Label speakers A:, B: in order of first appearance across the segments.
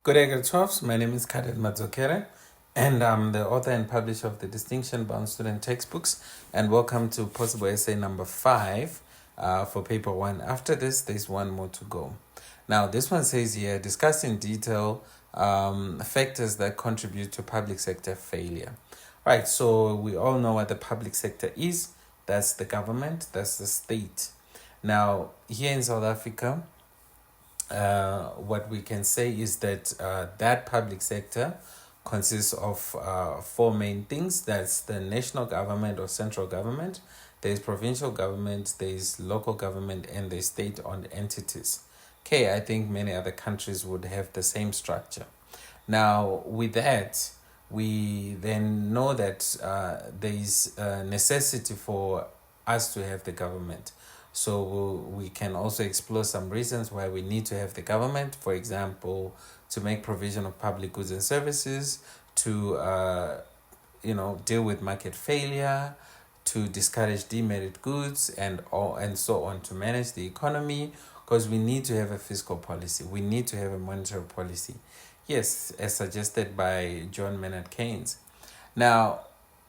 A: Good day, grade 12s. My name is Carden Madzokere, and I'm the author and publisher of the Distinction Bound Student Textbooks. And welcome to Possible Essay number 5 for paper 1. After this, there's one more to go. Now, this one says here, discuss in detail factors that contribute to public sector failure. Right, so we all know what the public sector is. That's the government, that's the state. Now, here in South Africa, what we can say is that that public sector consists of four main things. That's the national government or central government, there's provincial government, there's local government, and there's state-owned entities. Okay, I think many other countries would have the same structure. Now, with that, we then know that there is a necessity for us to have the government. So we can also explore some reasons why we need to have the government. For example, to make provision of public goods and services, to deal with market failure, to discourage demerit goods, and so on, to manage the economy, because we need to have a fiscal policy. We need to have a monetary policy. Yes, as suggested by John Maynard Keynes. Now,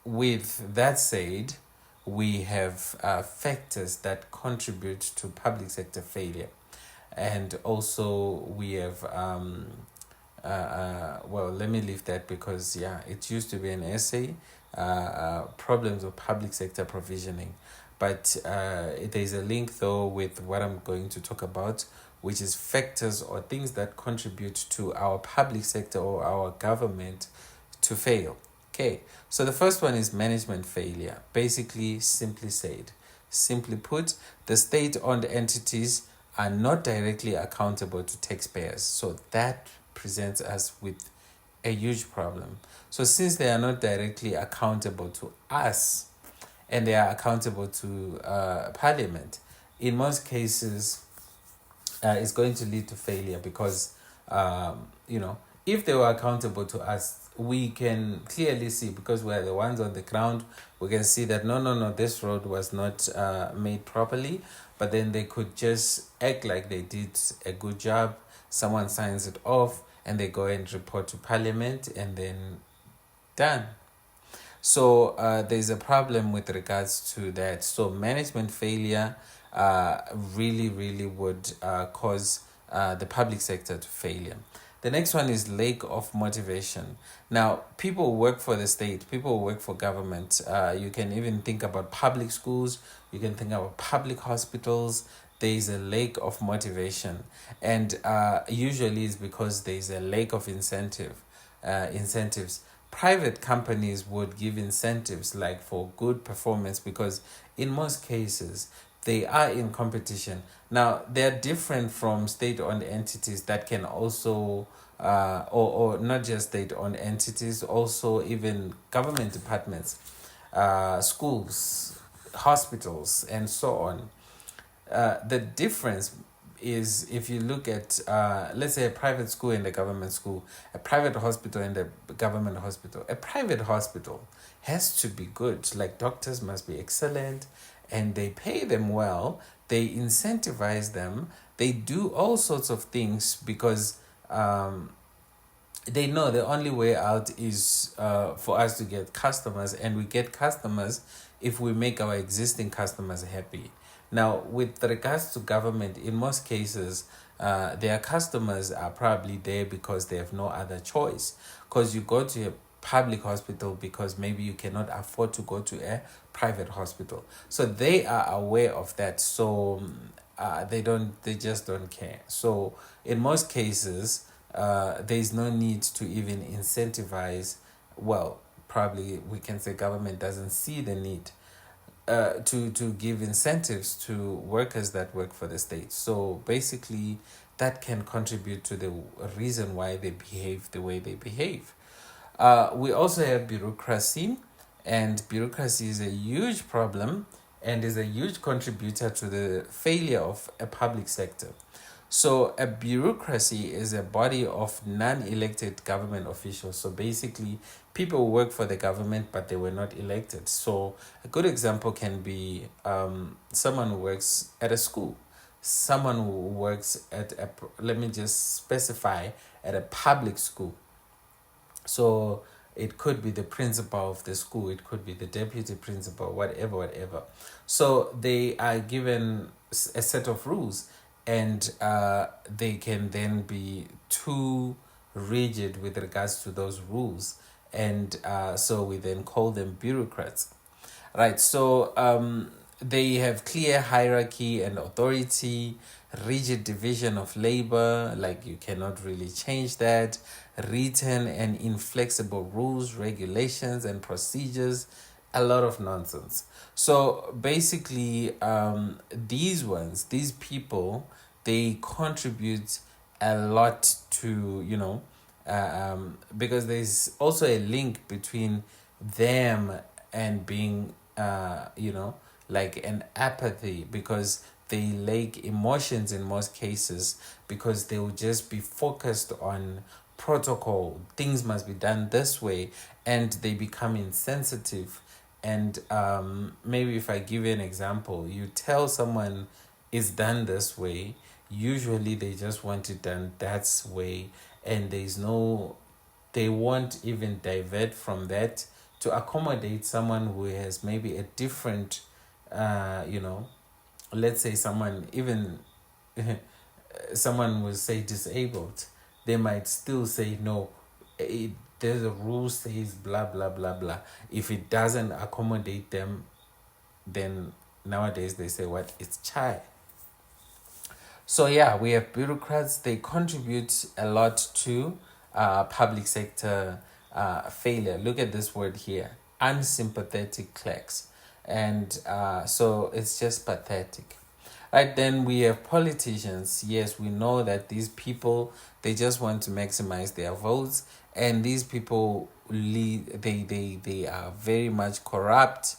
A: with that said, we have factors that contribute to public sector failure. And also we have, let me leave that because, it used to be an essay, problems of public sector provisioning. But there's a link though with what I'm going to talk about, which is factors or things that contribute to our public sector or our government to fail. Okay, so the first one is management failure. Basically, simply put, the state-owned entities are not directly accountable to taxpayers. So that presents us with a huge problem. So since they are not directly accountable to us, and they are accountable to Parliament, in most cases, it's going to lead to failure because, if they were accountable to us, we can clearly see, because we're the ones on the ground, we can see that no, this road was not made properly, but then they could just act like they did a good job, someone signs it off, and they go and report to Parliament, and then done. So there's a problem with regards to that. So management failure really would cause the public sector to failure. The next one is lack of motivation. Now, people work for the state, people work for government. You can even think about public schools, you can think about public hospitals. There is a lack of motivation, and usually it's because there is a lack of incentives. Private companies would give incentives like for good performance because in most cases they are in competition. Now, they're different from state-owned entities that can also, or not just state-owned entities, also even government departments, schools, hospitals, and so on. The difference is if you look at, let's say, a private school and a government school, a private hospital and a government hospital. A private hospital has to be good, like doctors must be excellent, and they pay them well, they incentivize them, they do all sorts of things because they know the only way out is for us to get customers, and we get customers if we make our existing customers happy. Now, with regards to government, in most cases, their customers are probably there because they have no other choice. Because you go to a public hospital because maybe you cannot afford to go to a private hospital. So they are aware of that. So they just don't care. So in most cases, there is no need to even incentivize. Well, probably we can say government doesn't see the need to give incentives to workers that work for the state. So basically, that can contribute to the reason why they behave the way they behave. We also have bureaucracy, and bureaucracy is a huge problem and is a huge contributor to the failure of a public sector. So a bureaucracy is a body of non-elected government officials. So basically, people who work for the government, but they were not elected. So a good example can be someone who works at a school, someone who works at let me just specify, at a public school. So it could be the principal of the school, it could be the deputy principal, whatever. So they are given a set of rules, and they can then be too rigid with regards to those rules. And so we then call them bureaucrats. Right, so they have clear hierarchy and authority, rigid division of labor, like you cannot really change that, written and inflexible rules, regulations, and procedures, a lot of nonsense. So basically, these people, they contribute a lot to, because there's also a link between them and being like an apathy, because they lack emotions in most cases, because they will just be focused on protocol, things must be done this way, and they become insensitive. And maybe if I give you an example, you tell someone it's done this way, usually they just want it done that way, and they won't even divert from that to accommodate someone who has maybe a different, let's say someone, even someone will say disabled, they might still say no, there's a rule says blah blah blah blah. If it doesn't accommodate them, then nowadays they say what, it's chai. So yeah, we have bureaucrats. They contribute a lot to public sector failure. Look at this word here, unsympathetic clerks. And so it's just pathetic. Right, then we have politicians. Yes, we know that these people, they just want to maximize their votes, and these people they are very much corrupt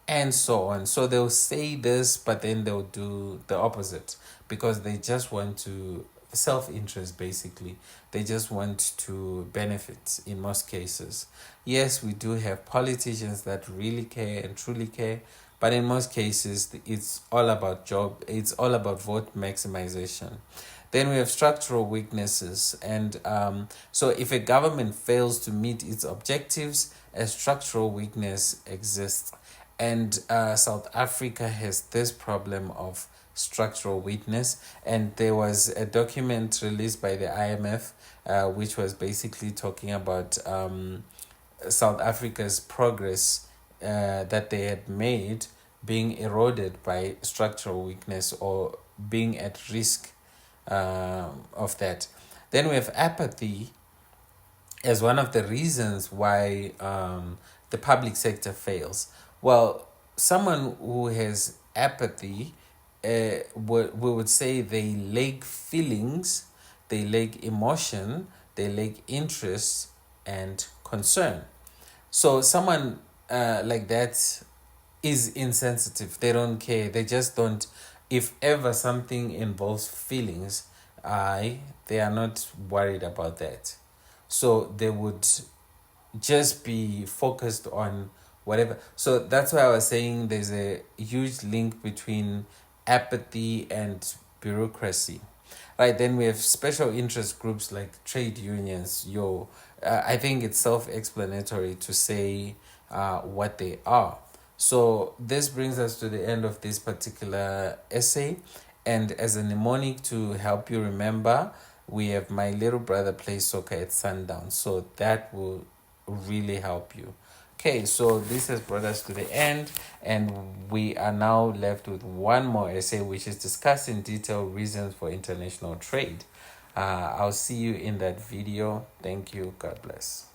A: and so on. So they'll say this, but then they'll do the opposite, because they just want to self-interest. Basically, they just want to benefit in most cases. Yes, we do have politicians that really care and truly care, but in most cases it's all about it's all about vote maximization. Then we have structural weaknesses, and so if a government fails to meet its objectives, a structural weakness exists. And South Africa has this problem of structural weakness. And there was a document released by the IMF, which was basically talking about South Africa's progress that they had made being eroded by structural weakness, or being at risk of that. Then we have apathy as one of the reasons why the public sector fails. Well, someone who has apathy, we would say they lack feelings, they lack emotion, they lack interest and concern. So someone like that is insensitive. They don't care. They just don't. If ever something involves feelings, they are not worried about that. So they would just be focused on whatever. So that's why I was saying there's a huge link between apathy and bureaucracy. Right, then we have special interest groups like trade unions. I think it's self-explanatory to say what they are. So this brings us to the end of this particular essay. And as a mnemonic to help you remember, we have My Little Brother Plays Soccer at Sundown. So that will really help you. Okay, so this has brought us to the end, and we are now left with one more essay, which is discuss in detail reasons for international trade. I'll see you in that video. Thank you. God bless.